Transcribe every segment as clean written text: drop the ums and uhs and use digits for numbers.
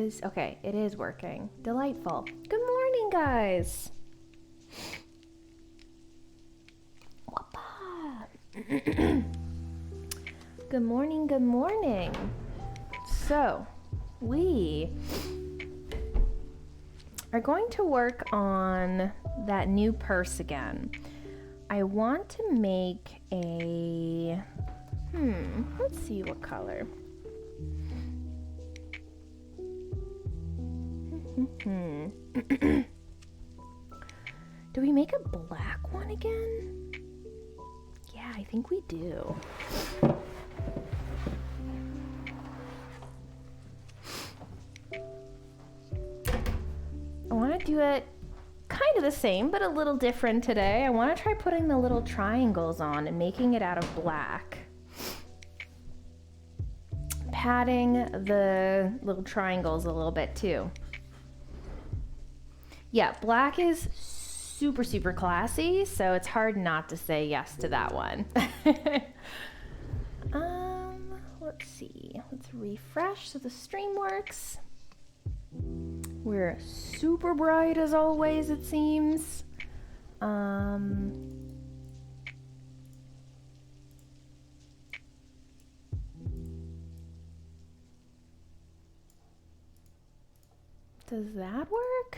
is, okay, it is working. Delightful. Good morning, guys. Good morning, good morning. So, we are going to work on that new purse again. I want to make a, let's see what color. Do we make a black one again? Yeah, I think we do. I want to do it kind of the same, but a little different today. I want to try putting the little triangles on and making it out of black. Padding the little triangles a little bit too. Yeah, black is super, super classy, so it's hard not to say yes to that one. Let's see. Let's refresh so the stream works. We're super bright as always, it seems. Does that work?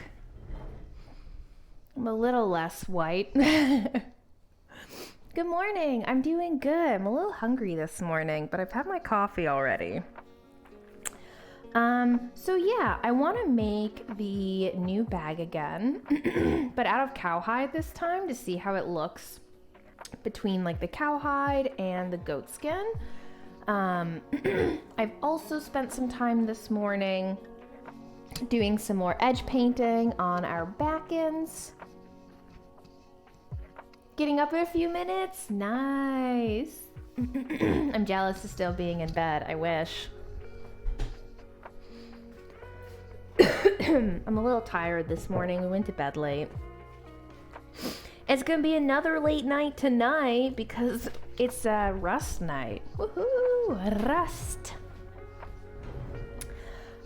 I'm a little less white. Good morning. I'm doing good. I'm a little hungry this morning, but I've had my coffee already. So yeah, I want to make the new bag again, but out of cowhide this time to see how it looks between like the cowhide and the goat skin. I've also spent some time this morning doing some more edge painting on our back ends. Getting up in a few minutes? Nice. I'm jealous of still being in bed. I wish. I'm a little tired this morning. We went to bed late. It's gonna be another late night tonight because it's Rust night. Woohoo! Rust!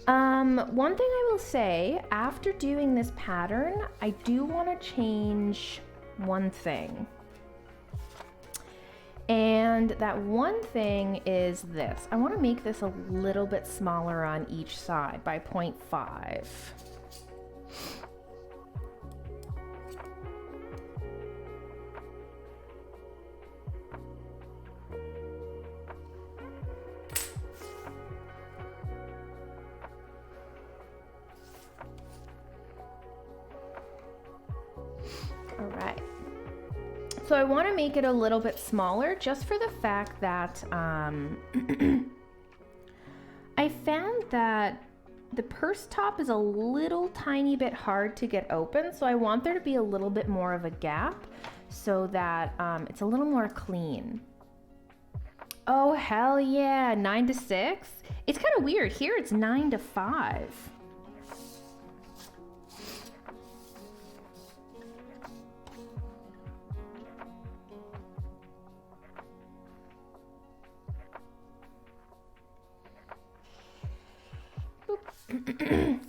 One thing I will say, after doing this pattern, I do want to change one thing. And that one thing is this. I want to make this a little bit smaller on each side by 0.5. All right. So I want to make it a little bit smaller just for the fact that I found that the purse top is a little tiny bit hard to get open. So I want there to be a little bit more of a gap so that it's a little more clean. Oh, hell yeah. 9 to 6. It's kind of weird. Here it's 9 to 5.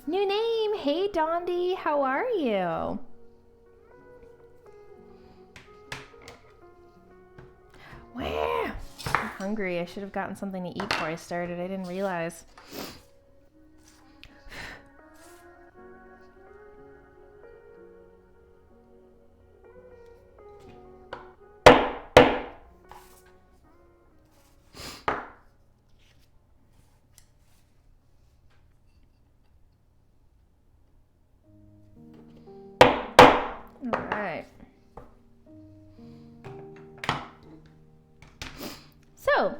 New name. Hey, Dondi. How are you? Wow. I'm hungry. I should have gotten something to eat before I started. I didn't realize. So,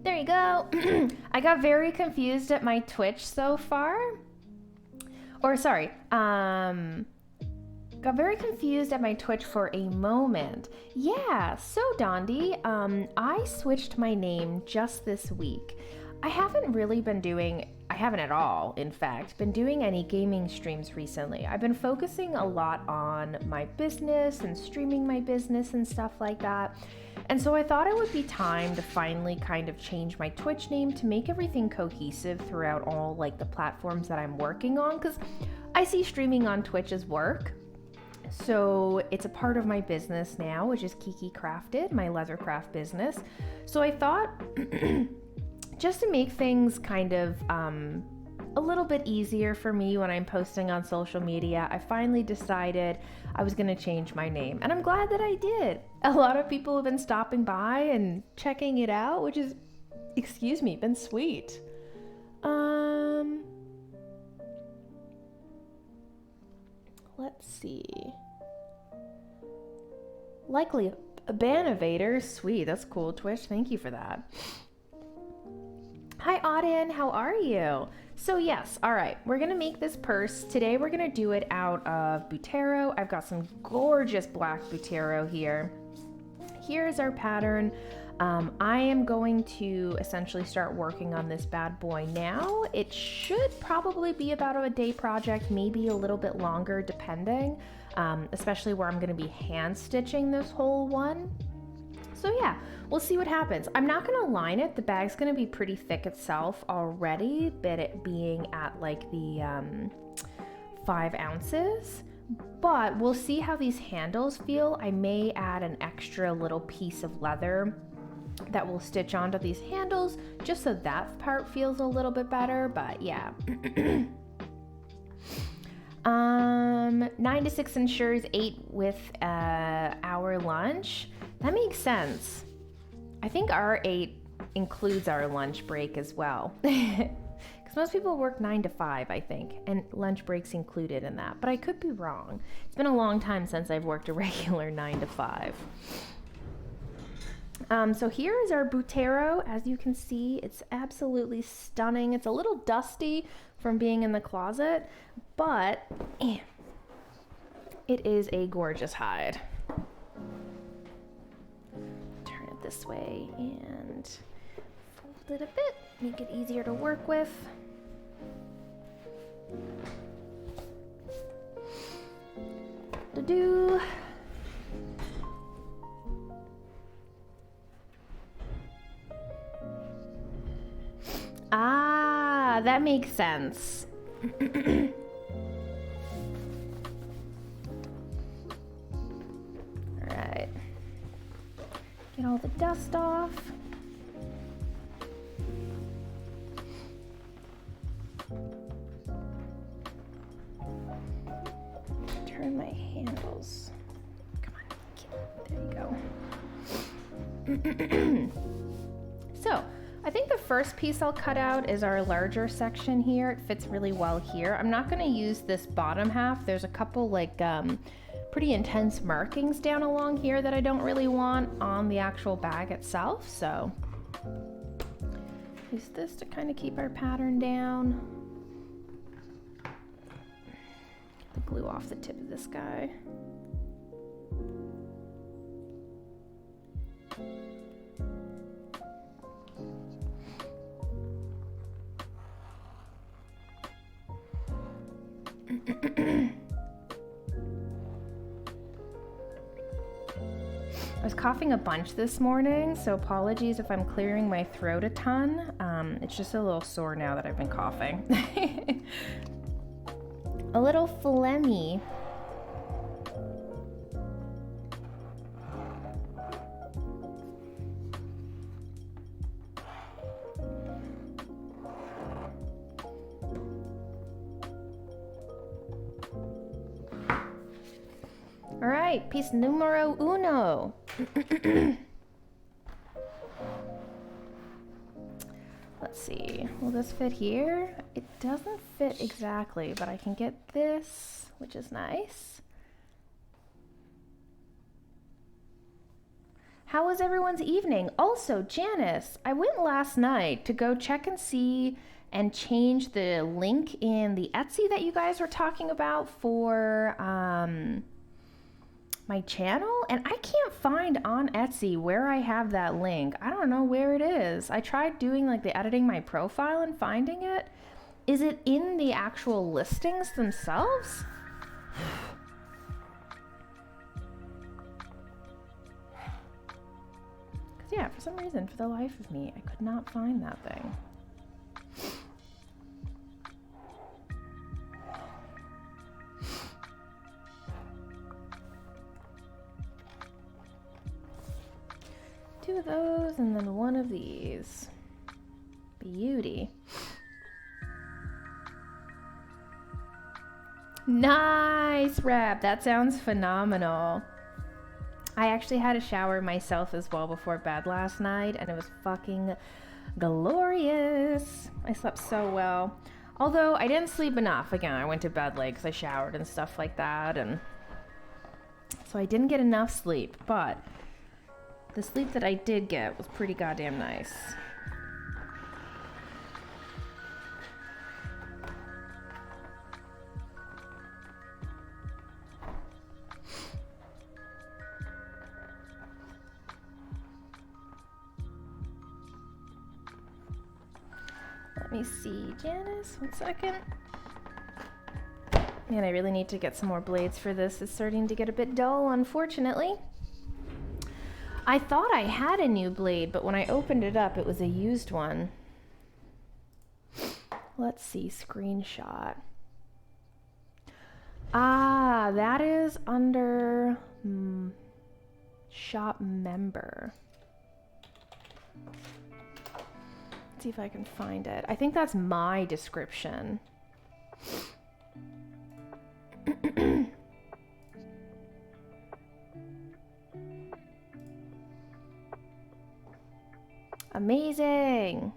there you go. I got very confused at my Twitch so far. Or sorry, got very confused at my Twitch for a moment. Yeah, so Dondi, I switched my name just this week. I haven't really been doing, I haven't at all, in fact, been doing any gaming streams recently. I've been focusing a lot on my business and streaming my business and stuff like that. And so I thought it would be time to finally kind of change my Twitch name to make everything cohesive throughout all like the platforms that I'm working on, because I see streaming on Twitch as work. So it's a part of my business now, which is KIKICRAFTED, my leathercraft business. So I thought just to make things kind of a little bit easier for me when I'm posting on social media, I finally decided I was going to change my name. And I'm glad that I did. A lot of people have been stopping by and checking it out, which is, excuse me, been sweet. Let's see. Likely a ban evader. Sweet, that's cool, Twitch. Thank you for that. Hi, Auden. How are you? So yes, all right. We're going to make this purse. Today we're going to do it out of Butero. I've got some gorgeous black Butero here. Here's our pattern. I am going to essentially start working on this bad boy now. It should probably be about a day project, maybe a little bit longer depending, especially where I'm going to be hand stitching this whole one. So yeah, we'll see what happens. I'm not going to line it. The bag's going to be pretty thick itself already, but it being at like the 5 ounces. But we'll see how these handles feel. I may add an extra little piece of leather that will stitch onto these handles just so that part feels a little bit better, but yeah. 9 to 6 ensures 8 with our lunch. That makes sense. I think our 8 includes our lunch break as well. Because most people work 9 to 5, I think, and lunch breaks included in that, but I could be wrong. It's been a long time since I've worked a regular 9 to 5. So here is our Butero. As you can see, it's absolutely stunning. It's a little dusty from being in the closet, but it is a gorgeous hide. Turn it this way and fold it a bit, make it easier to work with. Do-do. Ah, that makes sense. All right. Get all the dust off. Turn my handles. Come on. There you go. So, I think the first piece I'll cut out is our larger section here. It fits really well here. I'm not going to use this bottom half. There's a couple like pretty intense markings down along here that I don't really want on the actual bag itself. So use this to kind of keep our pattern down. Get the glue off the tip of this guy. I was coughing a bunch this morning, so apologies if I'm clearing my throat a ton. It's just a little sore now that I've been coughing. A little phlegmy. All right, piece numero uno. Let's see, will this fit here? It doesn't fit exactly, but I can get this, which is nice. How was everyone's evening? Also, Janice, I went last night to go check and see and change the link in the Etsy that you guys were talking about for my channel, and I can't find on Etsy where I have that link. I don't know where it is. I tried doing like the editing my profile and finding it, Is it in the actual listings themselves? Because yeah, for some reason, for the life of me, I could not find that thing. Two of those and then one of these. Beauty. Nice, Reb. That sounds phenomenal. I actually had a shower myself as well before bed last night, and it was fucking glorious. I slept so well. Although I didn't sleep enough. Again, I went to bed late because I showered and stuff like that, and so I didn't get enough sleep, but the sleep that I did get was pretty goddamn nice. Let me see, Janice, 1 second. Man, I really need to get some more blades for this. It's starting to get a bit dull, unfortunately. I thought I had a new blade, but when I opened it up, it was a used one. Let's see, screenshot. Ah, that is under shop member. Let's see if I can find it. I think that's my description. Amazing.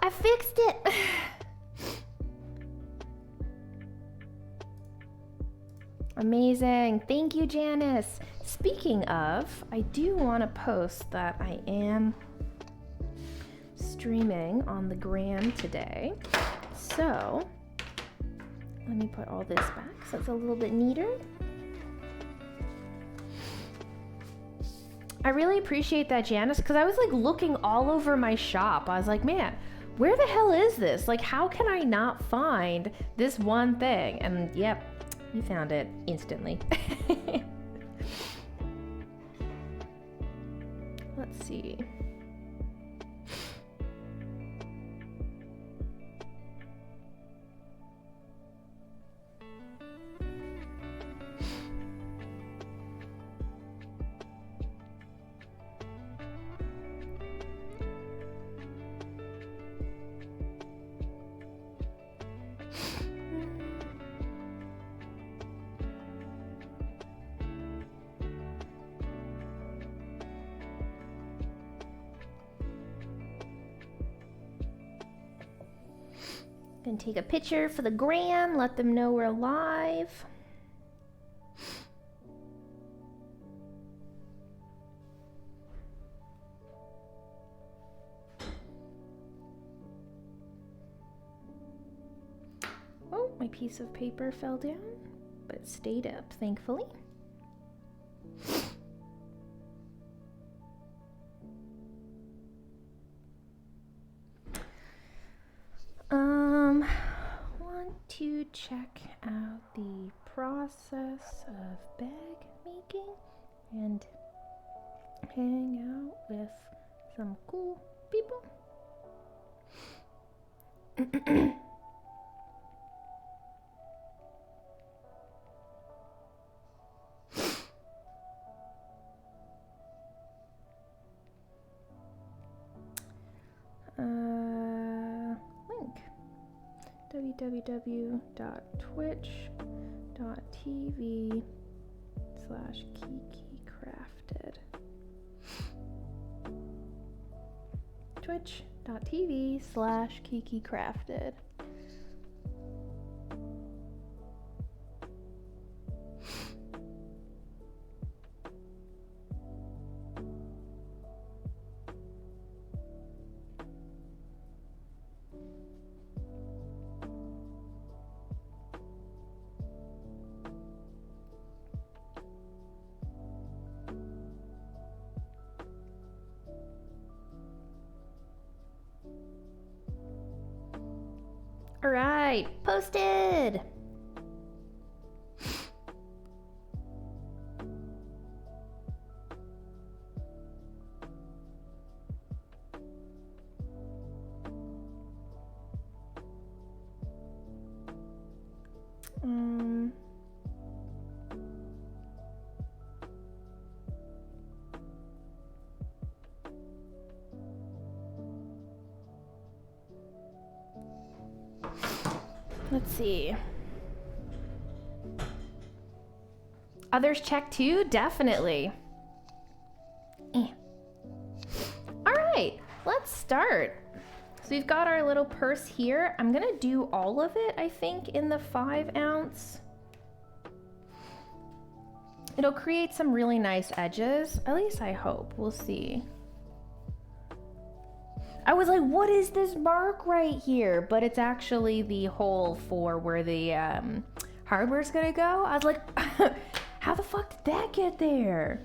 I fixed it. Amazing. Thank you, Janice. Speaking of, I do want to post that I am streaming on the gram today. So let me put all this back so it's a little bit neater. I really appreciate that, Janice, because I was like looking all over my shop. I was like, man, where the hell is this? Like, how can I not find this one thing? And yep, you found it instantly. Let's see. Gonna take a picture for the gram, let them know we're live. Oh, my piece of paper fell down, but it stayed up, thankfully. Want to check out the process of bag making and hang out with some cool people. Link www.twitch.tv/KIKICRAFTED. Twitch.tv/KIKICRAFTED. All right, posted. Let's see. Others check too? Definitely. All right, let's start. So we've got our little purse here. I'm gonna do all of it, I think, in the 5 ounce. It'll create some really nice edges. At least I hope. We'll see. I was like, what is this mark right here? But it's actually the hole for where the hardware's gonna go. I was like, how the fuck did that get there?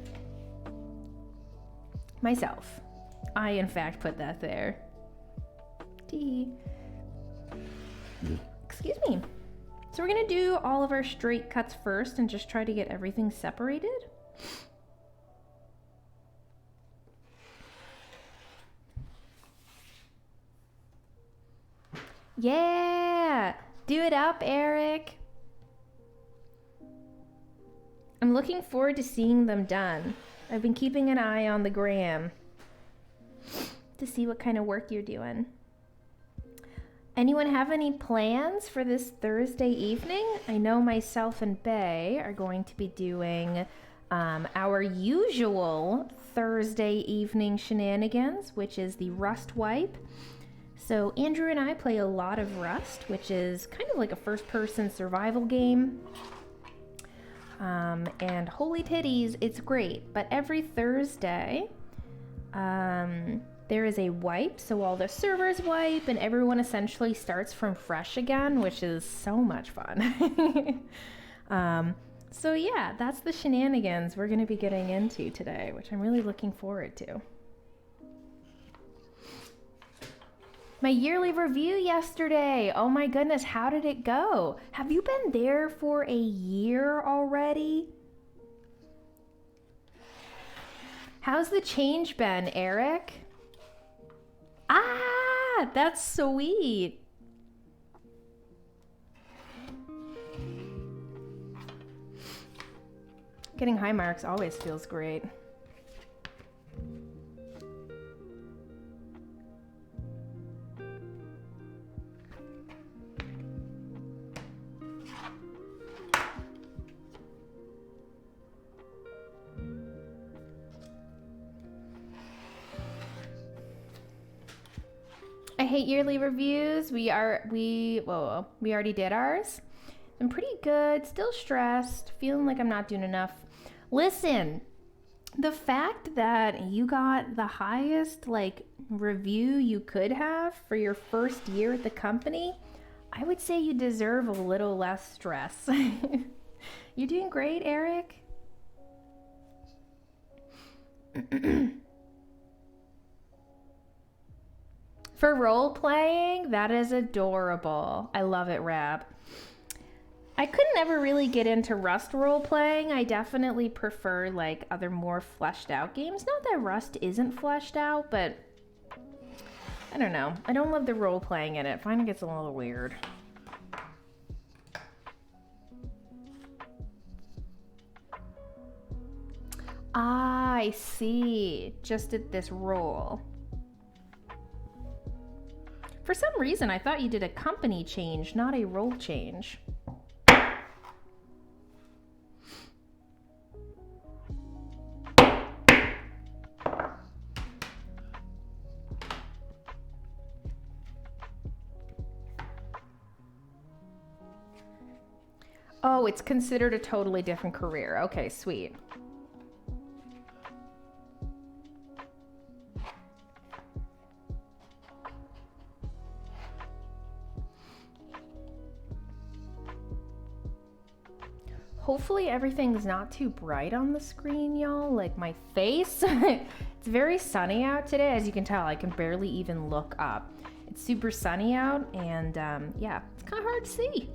Myself. I, in fact, put that there. Excuse me. So we're gonna do all of our straight cuts first and just try to get everything separated. Yeah, do it up, Eric. I'm looking forward to seeing them done. I've been keeping an eye on the gram to see what kind of work you're doing. Anyone have any plans for this Thursday evening? I know myself and Bay are going to be doing our usual Thursday evening shenanigans, which is the Rust Wipe. So Andrew and I play a lot of Rust, which is kind of like a first-person survival game. And holy titties, it's great. But every Thursday, there is a wipe, so all the servers wipe and everyone essentially starts from fresh again, which is so much fun. So yeah, that's the shenanigans we're going to be getting into today, which I'm really looking forward to. My yearly review yesterday. Oh my goodness, how did it go? Have you been there for a year already? How's the change been, Eric? Ah, that's sweet. Getting high marks always feels great. I hate yearly reviews. We already did ours. I'm pretty good, still stressed, feeling like I'm not doing enough. Listen, the fact that you got the highest review you could have for your first year at the company, I would say you deserve a little less stress. You're doing great, Eric. For role playing, that is adorable. I love it, Rab. I couldn't ever really get into Rust role playing. I definitely prefer other more fleshed out games. Not that Rust isn't fleshed out, but I don't know. I don't love the role playing in it. I find it gets a little weird. Ah, I see. Just at this role. For some reason, I thought you did a company change, not a role change. Oh, it's considered a totally different career. Okay, sweet. Hopefully everything's not too bright on the screen, y'all. Like my face. It's very sunny out today. As you can tell, I can barely even look up. It's super sunny out, and yeah, it's kind of hard to see.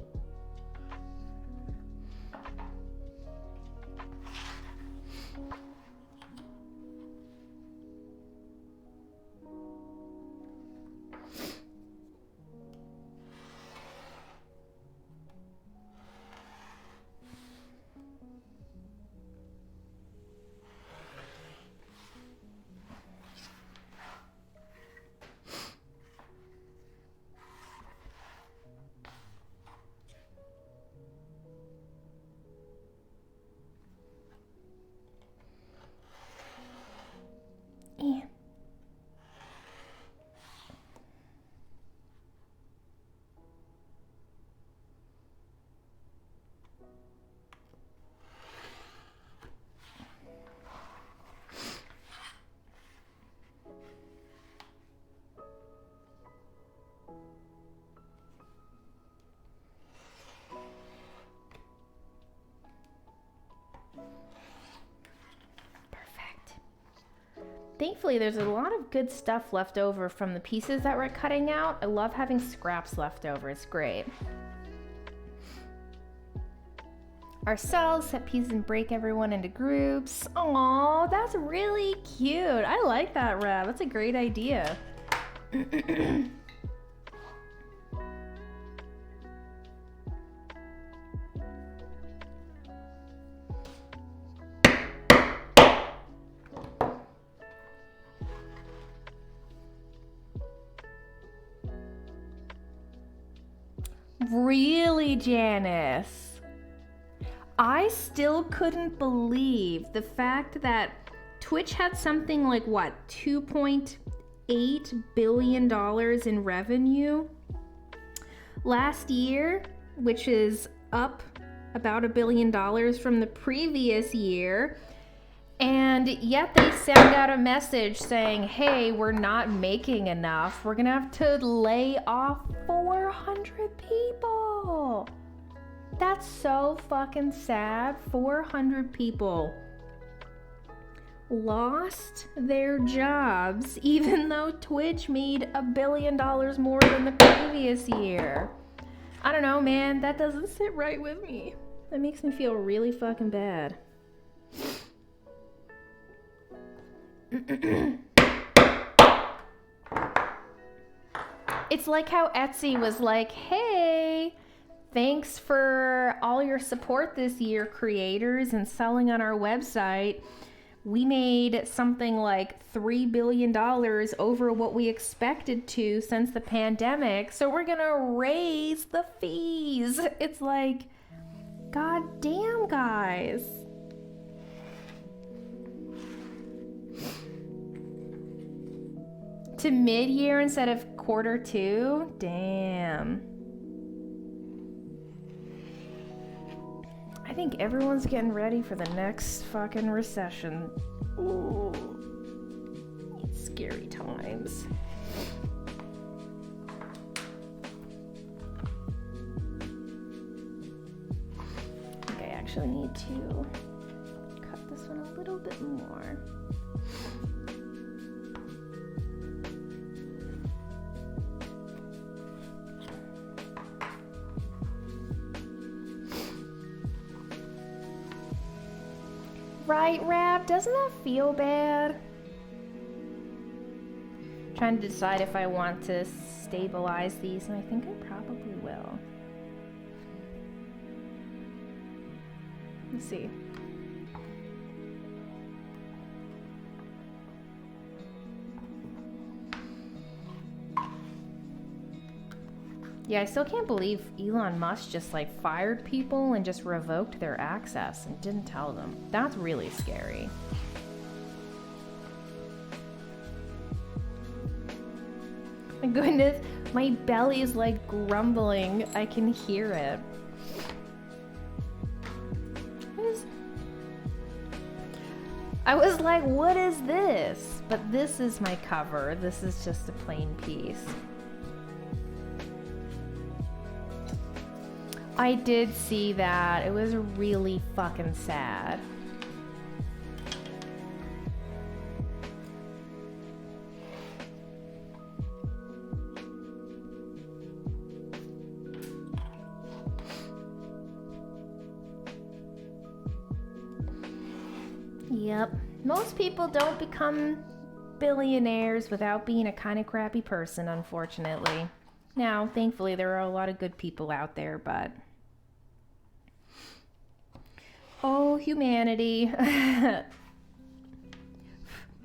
Yeah. Thankfully, there's a lot of good stuff left over from the pieces that we're cutting out. I love having scraps left over. It's great. Our cells set pieces and break everyone into groups. Aw, that's really cute. I like that, Rev. That's a great idea. Really, Janice? I still couldn't believe the fact that Twitch had something like, what, $2.8 billion in revenue last year, which is up about $1 billion from the previous year. And yet they send out a message saying, hey, we're not making enough. We're gonna have to lay off 400 people. That's so fucking sad. 400 people lost their jobs, even though Twitch made $1 billion more than the previous year. I don't know, man. That doesn't sit right with me. That makes me feel really fucking bad. It's like how Etsy was like, hey, thanks for all your support this year, creators, and selling on our website. We made something like $3 billion over what we expected to since the pandemic, so we're gonna raise the fees. It's like, god damn, guys. To mid-year instead of Q2? Damn. I think everyone's getting ready for the next fucking recession. Ooh. It's scary times. I think I actually need to cut this one a little bit more. Right, Rap? Doesn't that feel bad? Trying to decide if I want to stabilize these, and I think I probably will. Let's see. Yeah, I still can't believe Elon Musk just like fired people and just revoked their access and didn't tell them. That's really scary. My goodness, my belly is like grumbling. I can hear it. I was like, what is this? But this is my cover. This is just a plain piece. I did see that. It was really fucking sad. Yep, most people don't become billionaires without being a kind of crappy person, unfortunately. Now, thankfully, there are a lot of good people out there, but... oh, humanity.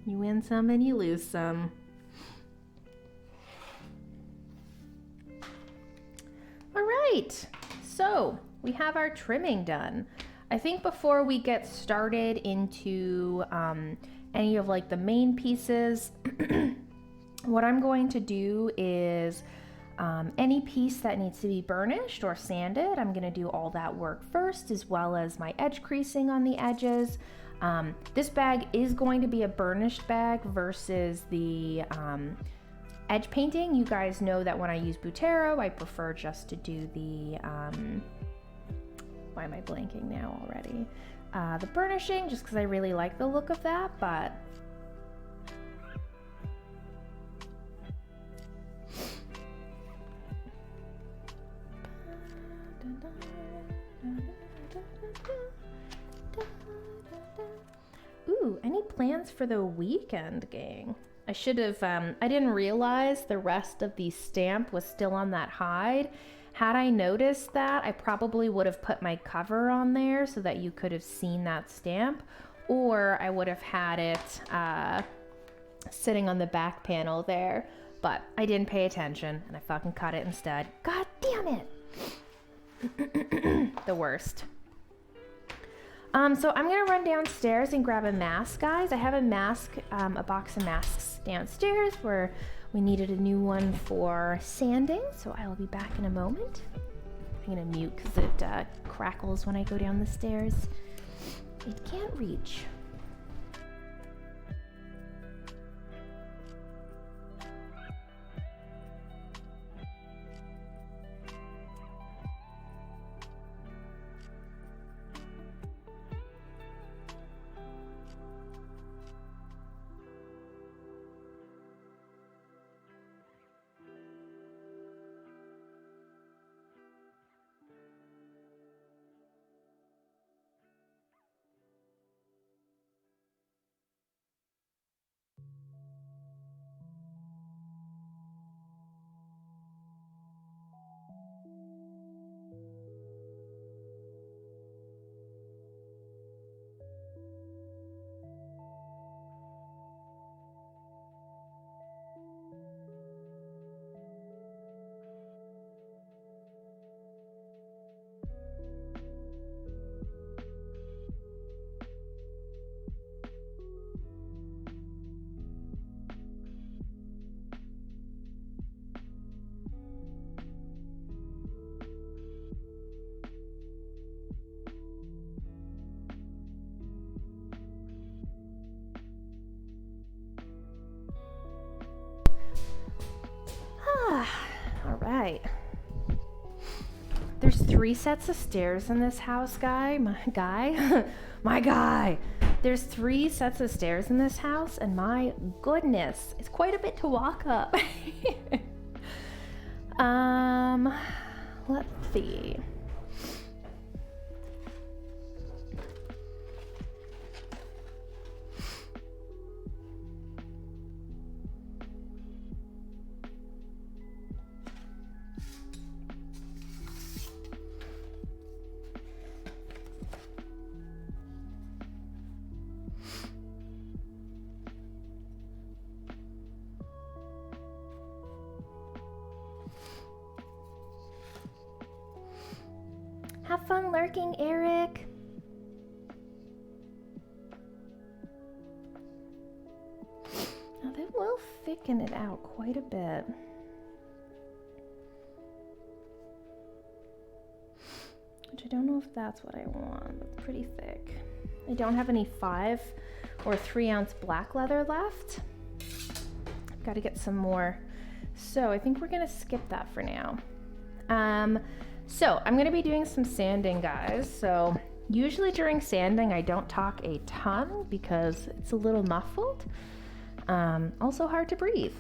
You win some and you lose some. All right, so we have our trimming done. I think before we get started into any of like the main pieces, what I'm going to do is any piece that needs to be burnished or sanded, I'm going to do all that work first, as well as my edge creasing on the edges. This bag is going to be a burnished bag versus the edge painting. You guys know that when I use Butero, I prefer just to do the, why am I blanking now already? The burnishing, just because I really like the look of that, but ooh, any plans for the weekend, gang? I should have, I didn't realize the rest of the stamp was still on that hide. Had I noticed that, I probably would have put my cover on there so that you could have seen that stamp, or I would have had it sitting on the back panel there, but I didn't pay attention and I fucking cut it instead. God damn it! The worst. So I'm gonna run downstairs and grab a mask, guys. I have a mask, a box of masks downstairs where we needed a new one for sanding, so I will be back in a moment. I'm gonna mute because it crackles when I go down the stairs. It can't reach. All right. There's 3 sets of stairs in this house, my guy. There's 3 sets of stairs in this house, and my goodness, it's quite a bit to walk up. Let's see. Have fun lurking, Eric. Now that will thicken it out quite a bit. Which I don't know if that's what I want. It's pretty thick. I don't have any 5 or 3 ounce black leather left. Got to get some more. So I think we're gonna skip that for now. So I'm gonna be doing some sanding, guys. So usually during sanding, I don't talk a ton because it's a little muffled. Also hard to breathe.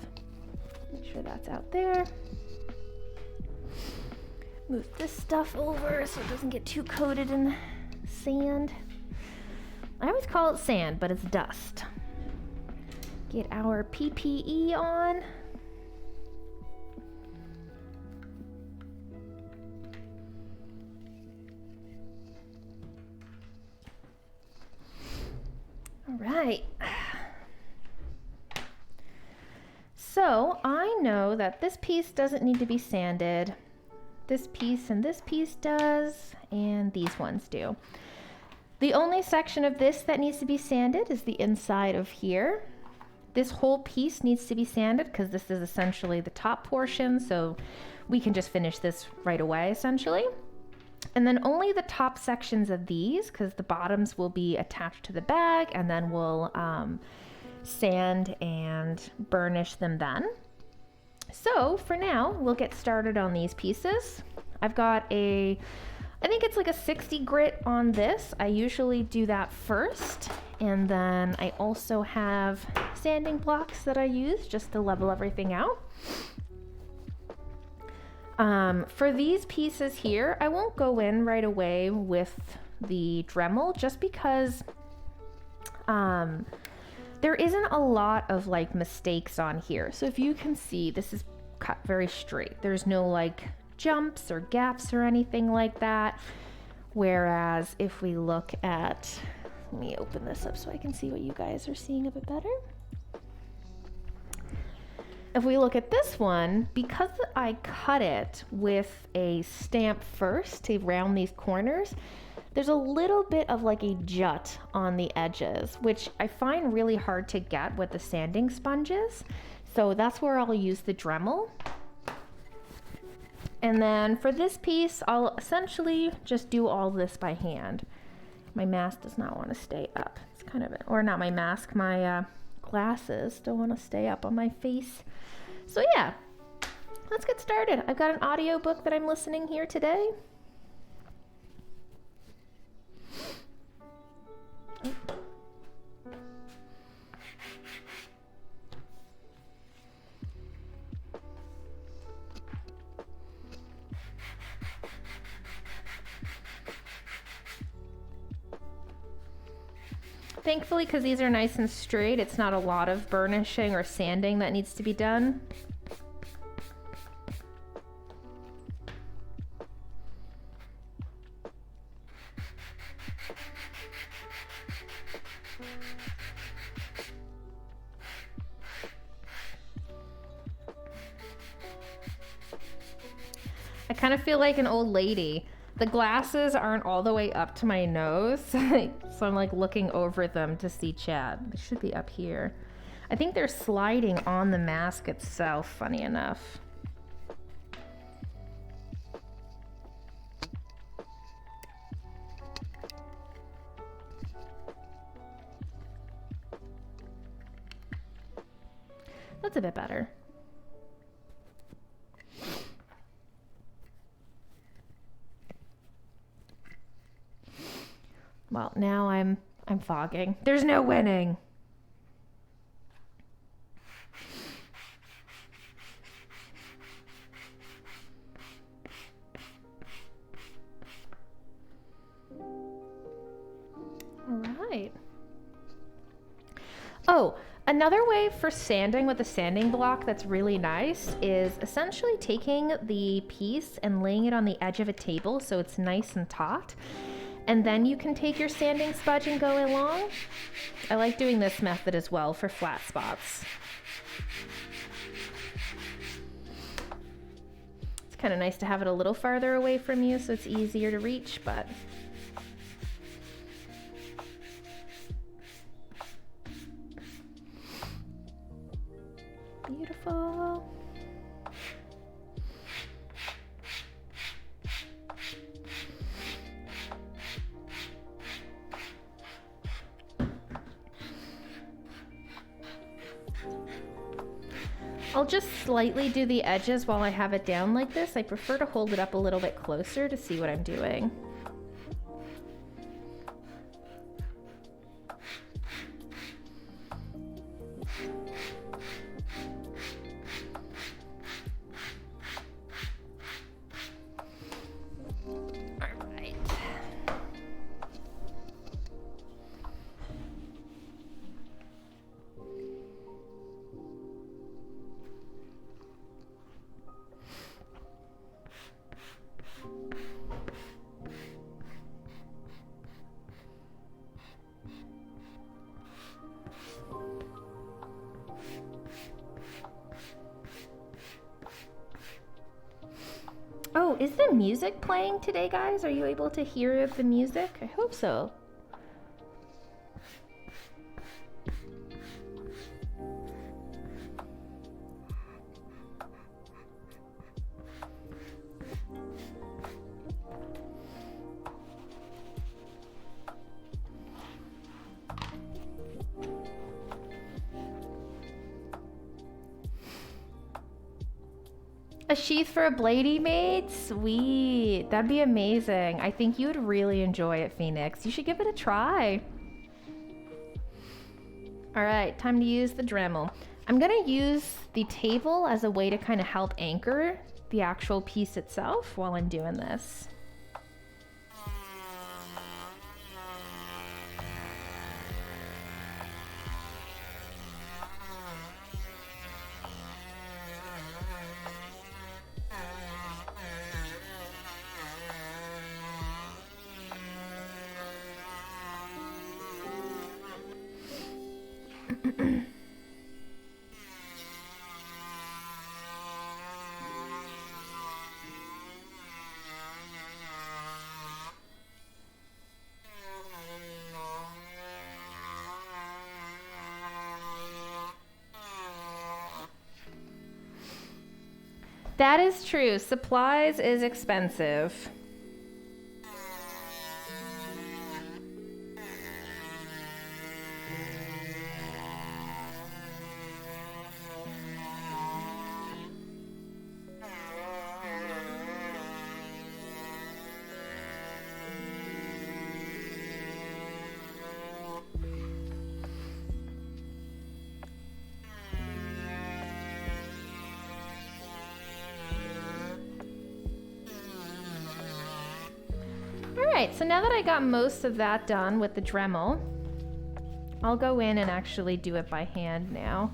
Make sure that's out there. Move this stuff over so it doesn't get too coated in sand. I always call it sand, but it's dust. Get our PPE on. All right. So I know that this piece doesn't need to be sanded. This piece and this piece does, and these ones do. The only section of this that needs to be sanded is the inside of here. This whole piece needs to be sanded because this is essentially the top portion, so we can just finish this right away essentially. And then only the top sections of these, because the bottoms will be attached to the bag, and then we'll sand and burnish them then. So for now, we'll get started on these pieces. I've got I think it's like a 60 grit on this. I usually do that first. And then I also have sanding blocks that I use just to level everything out. For these pieces here, I won't go in right away with the Dremel just because there isn't a lot of like mistakes on here. So if you can see, this is cut very straight. There's no like jumps or gaps or anything like that. Whereas if we look at, let me open this up so I can see what you guys are seeing a bit better. If we look at this one, because I cut it with a stamp first to round these corners, there's a little bit of like a jut on the edges, which I find really hard to get with the sanding sponges. So that's where I'll use the Dremel. And then for this piece, I'll essentially just do all this by hand. My mask does not want to stay up. It's kind of, or not my mask, my glasses don't want to stay up on my face. So yeah, let's get started. I've got an audio book that I'm listening here today. Thankfully, because these are nice and straight, it's not a lot of burnishing or sanding that needs to be done. I kind of feel like an old lady. The glasses aren't all the way up to my nose, so I'm like looking over them to see Chad. They should be up here. I think they're sliding on the mask itself, funny enough. That's a bit better. Well, now I'm fogging. There's no winning. All right. Oh, another way for sanding with a sanding block that's really nice is essentially taking the piece and laying it on the edge of a table so it's nice and taut. And then you can take your sanding sponge and go along. I like doing this method as well for flat spots. It's kind of nice to have it a little farther away from you so it's easier to reach, but beautiful. I'll just slightly do the edges while I have it down like this. I prefer to hold it up a little bit closer to see what I'm doing. Is the music playing today, guys? Are you able to hear the music? I hope so. A sheath for a bladey made? Sweet. That'd be amazing. I think you would really enjoy it, Phoenix. You should give it a try. All right, time to use the Dremel. I'm gonna use the table as a way to kind of help anchor the actual piece itself while I'm doing this. That is true. Supplies is expensive. Alright, so now that I got most of that done with the Dremel, I'll go in and actually do it by hand now.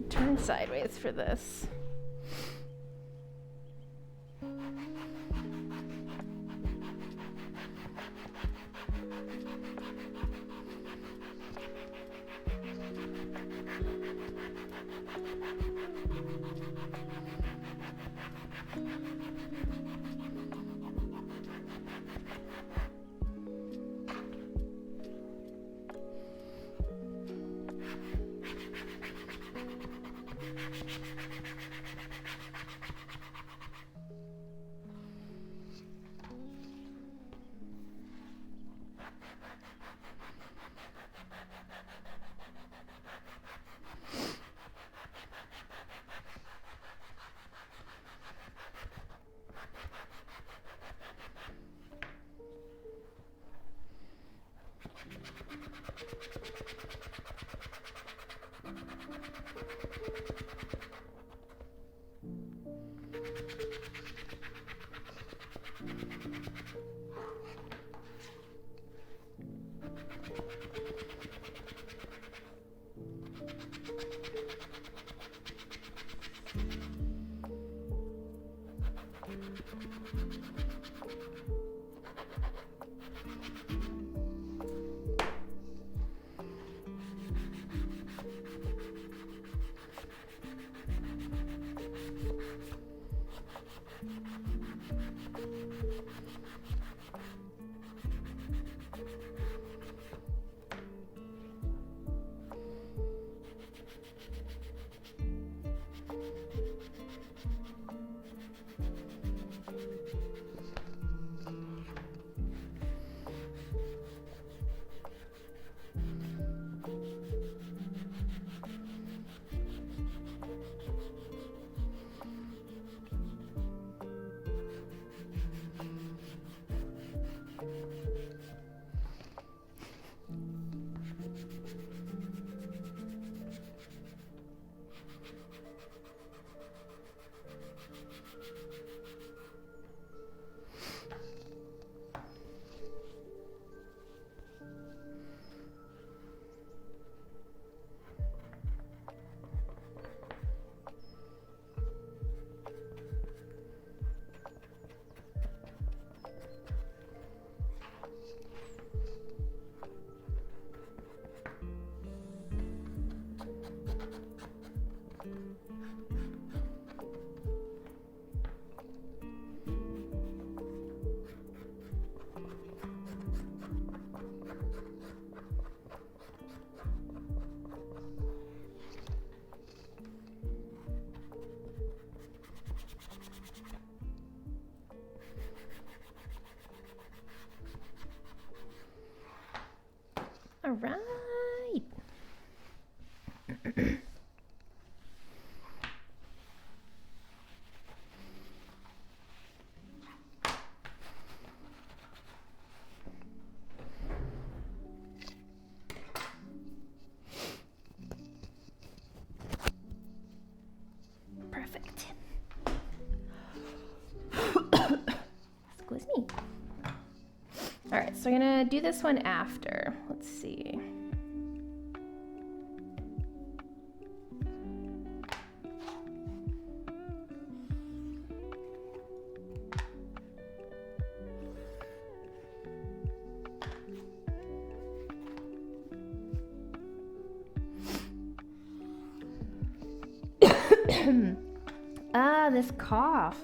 Turn sideways for this. All right. Perfect. Excuse me. All right, so I'm gonna do this one after. Let's see. This cough.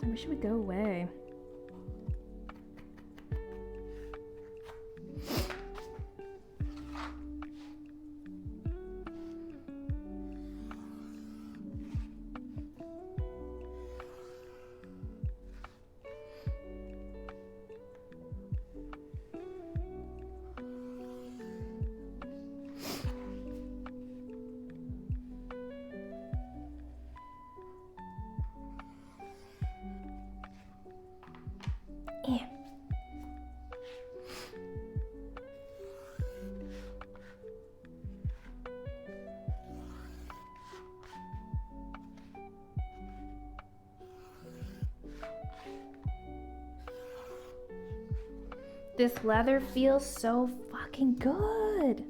I wish it would go away. Yeah. This leather feels so fucking good.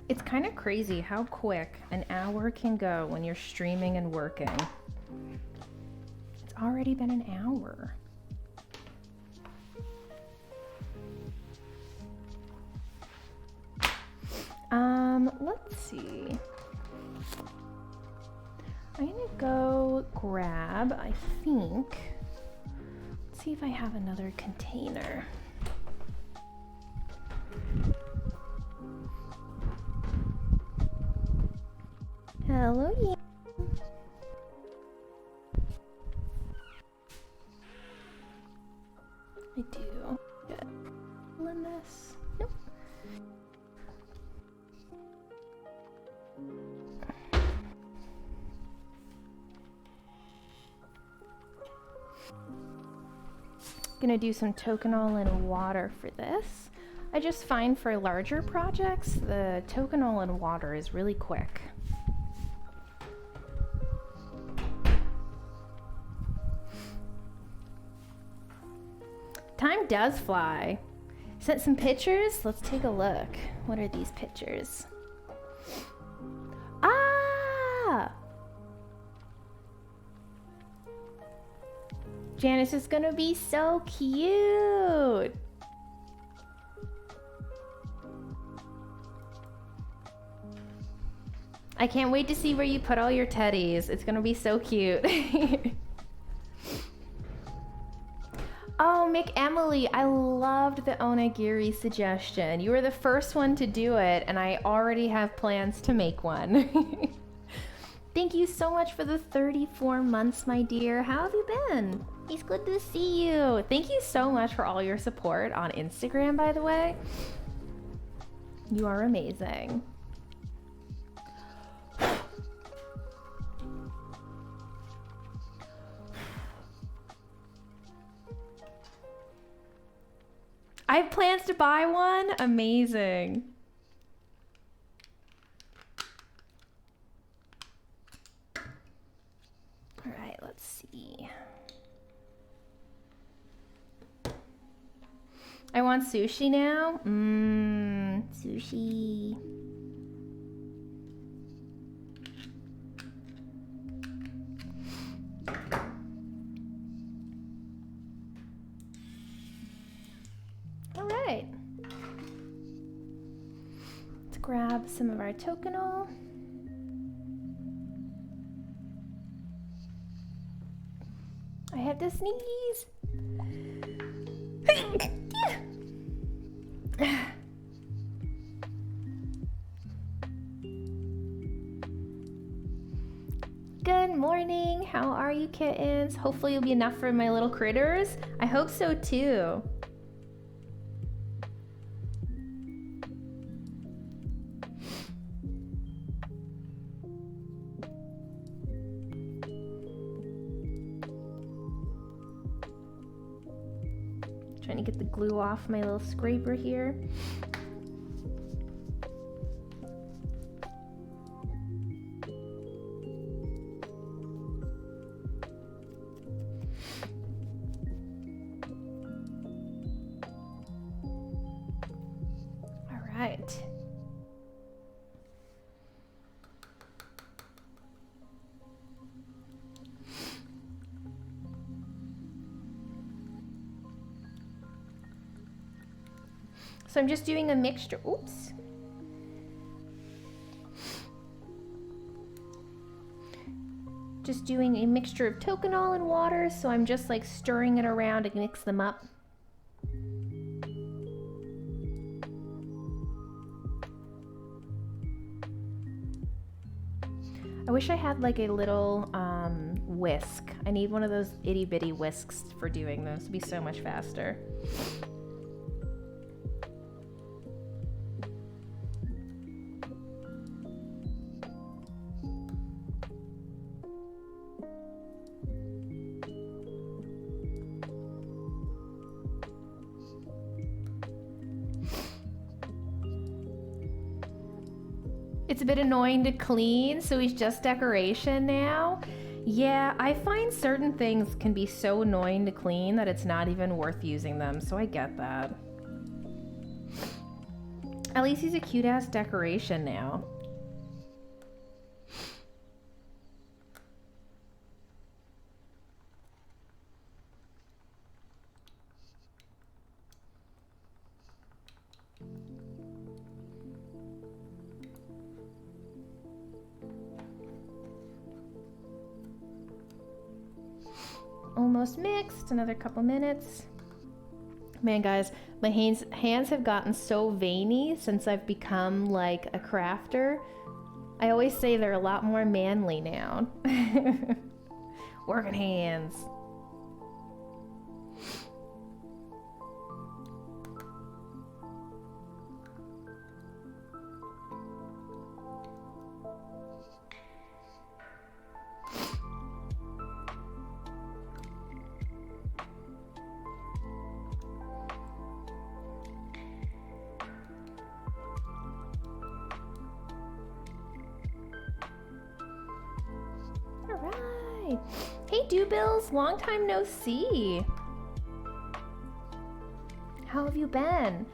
It's kind of crazy how quick an hour can go when you're streaming and working. It's already been an hour. Let's see. I'm gonna go grab, I think, let's see if I have another container. Hello, Ian. I do. Good. In this. Nope. Gonna do some toconol and water for this. I just find for larger projects, the toconol and water is really quick. Time does fly. Sent some pictures. Let's take a look. What are these pictures? Ah! Janice is gonna be so cute. I can't wait to see where you put all your teddies. It's gonna be so cute. Oh, McEmily, I loved the onigiri suggestion. You were the first one to do it, and I already have plans to make one. Thank you so much for the 34 months, my dear. How have you been? It's good to see you. Thank you so much for all your support on Instagram, by the way. You are amazing. I have plans to buy one. Amazing. All right, let's see. I want sushi now. Sushi. All right. Let's grab some of our tokonol. I have to sneeze. Good morning. How are you, kittens? Hopefully you'll be enough for my little critters. I hope so too. Trying to get the glue off my little scraper here. All right. So I'm just doing a mixture, oops. Just doing a mixture of tokonol and water, so I'm just like stirring it around to mix them up. I wish I had like a little whisk. I need one of those itty bitty whisks for doing this. It'd be so much faster. It's a bit annoying to clean, so he's just decoration now. Yeah, I find certain things can be so annoying to clean that it's not even worth using them, so I get that. At least he's a cute-ass decoration now. Almost mixed, another couple minutes. Man, guys, my hands have gotten so veiny since I've become like a crafter. I always say they're a lot more manly now. Working hands. Hey Dewbills, long time no see. How have you been?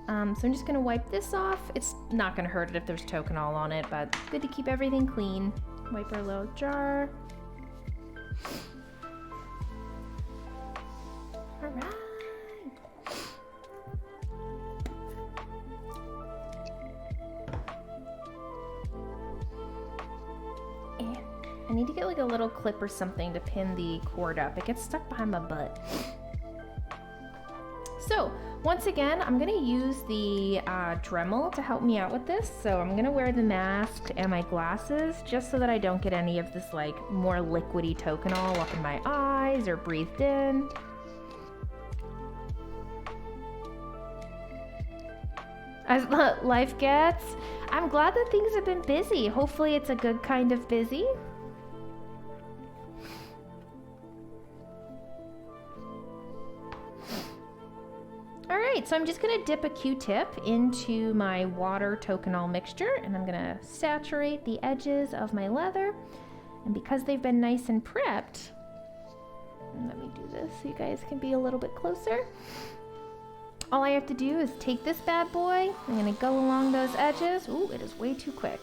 So I'm just gonna wipe this off. It's not gonna hurt it if there's tokonol on it, but good to keep everything clean. Wipe our little jar. All right. I need to get like a little clip or something to pin the cord up. It gets stuck behind my butt. So once again, I'm gonna use the Dremel to help me out with this. So I'm gonna wear the mask and my glasses just so that I don't get any of this like more liquidy tokonol up in my eyes or breathed in. As life gets, I'm glad that things have been busy. Hopefully it's a good kind of busy. All right, so I'm just gonna dip a Q-tip into my water toconol mixture, and I'm gonna saturate the edges of my leather. And because they've been nice and prepped, let me do this so you guys can be a little bit closer. All I have to do is take this bad boy. I'm gonna go along those edges. Ooh, it is way too quick.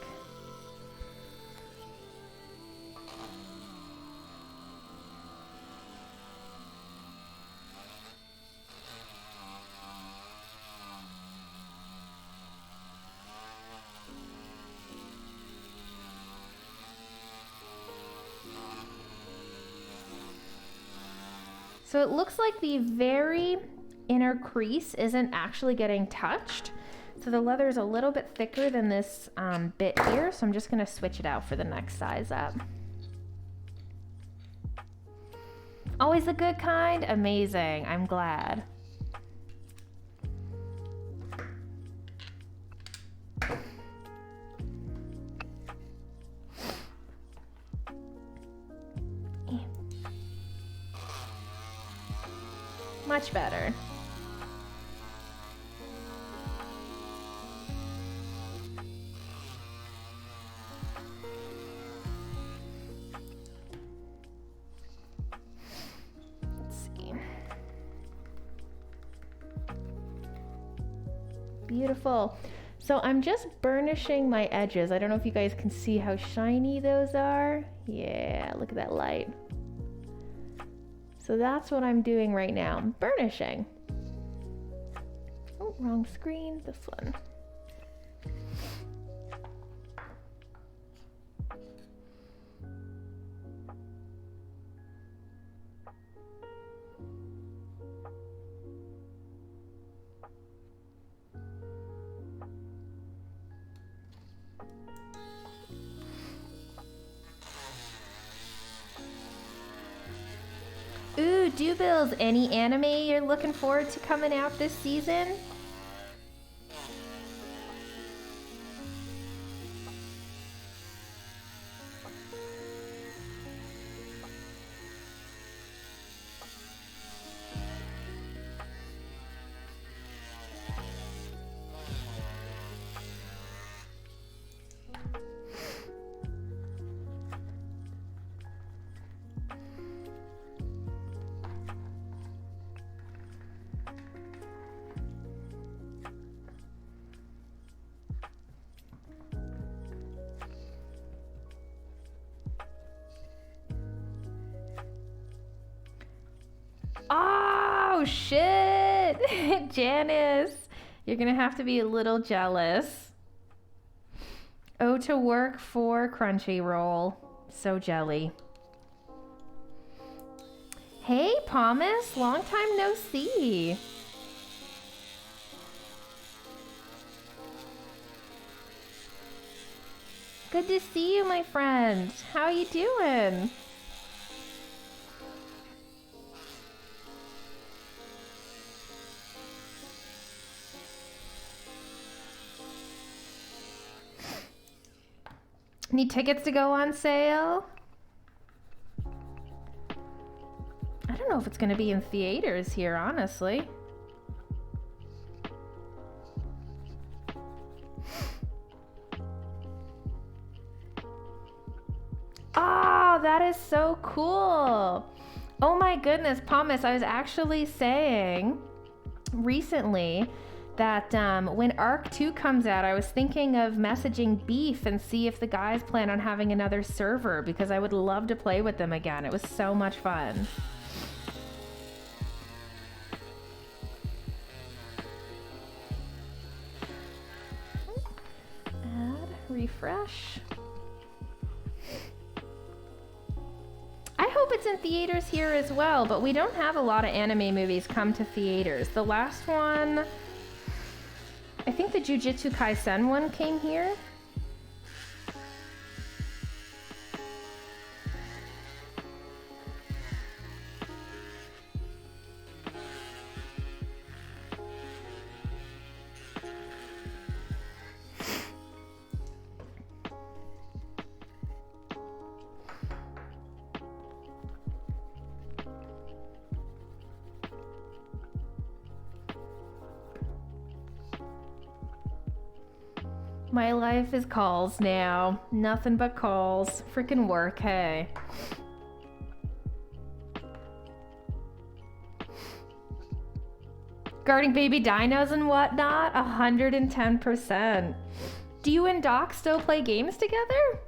So it looks like the very inner crease isn't actually getting touched. So the leather is a little bit thicker than this bit here. So I'm just gonna switch it out for the next size up. Always the good kind? Amazing, I'm glad. Much better. Let's see. Beautiful. So I'm just burnishing my edges. I don't know if you guys can see how shiny those are. Yeah, look at that light. So that's what I'm doing right now. I'm burnishing. Oh, wrong screen. This one. Ooh, Dewbills, any anime you're looking forward to coming out this season? Oh, shit! Janice, you're gonna have to be a little jealous. Oh, to work for Crunchyroll. So jelly. Hey, Pomus, long time no see. Good to see you, my friend. How you doing? Need tickets to go on sale? I don't know if it's going to be in theaters here, honestly. Oh, that is so cool. Oh my goodness, Pomus, I was actually saying recently that when Arc 2 comes out, I was thinking of messaging Beef and see if the guys plan on having another server, because I would love to play with them again. It was so much fun. Add, refresh. I hope it's in theaters here as well, but we don't have a lot of anime movies come to theaters. The last one, I think the Jujutsu Kaisen one came here. My life is calls now. Nothing but calls. Freaking work, hey. Guarding baby dinos and whatnot, 110%. Do you and Doc still play games together?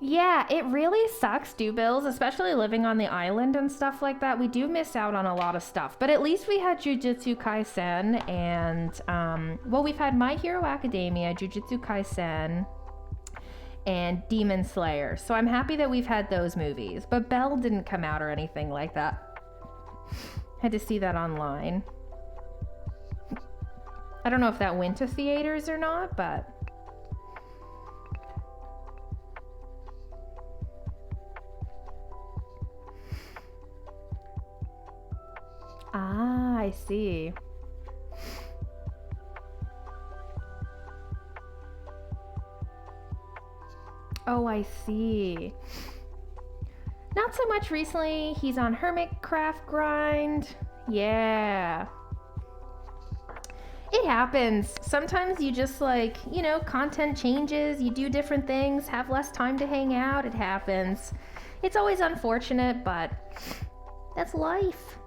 Yeah, it really sucks, Bills, especially living on the island and stuff like that. We do miss out on a lot of stuff, but at least we had Jujutsu Kaisen and, well, we've had My Hero Academia, Jujutsu Kaisen, and Demon Slayer. So I'm happy that we've had those movies, but Belle didn't come out or anything like that. Had to see that online. I don't know if that went to theaters or not, but... Ah, I see. Oh, I see. Not so much recently. He's on Hermitcraft grind. Yeah. It happens. Sometimes you just like, you know, content changes, you do different things, have less time to hang out. It happens. It's always unfortunate, but that's life.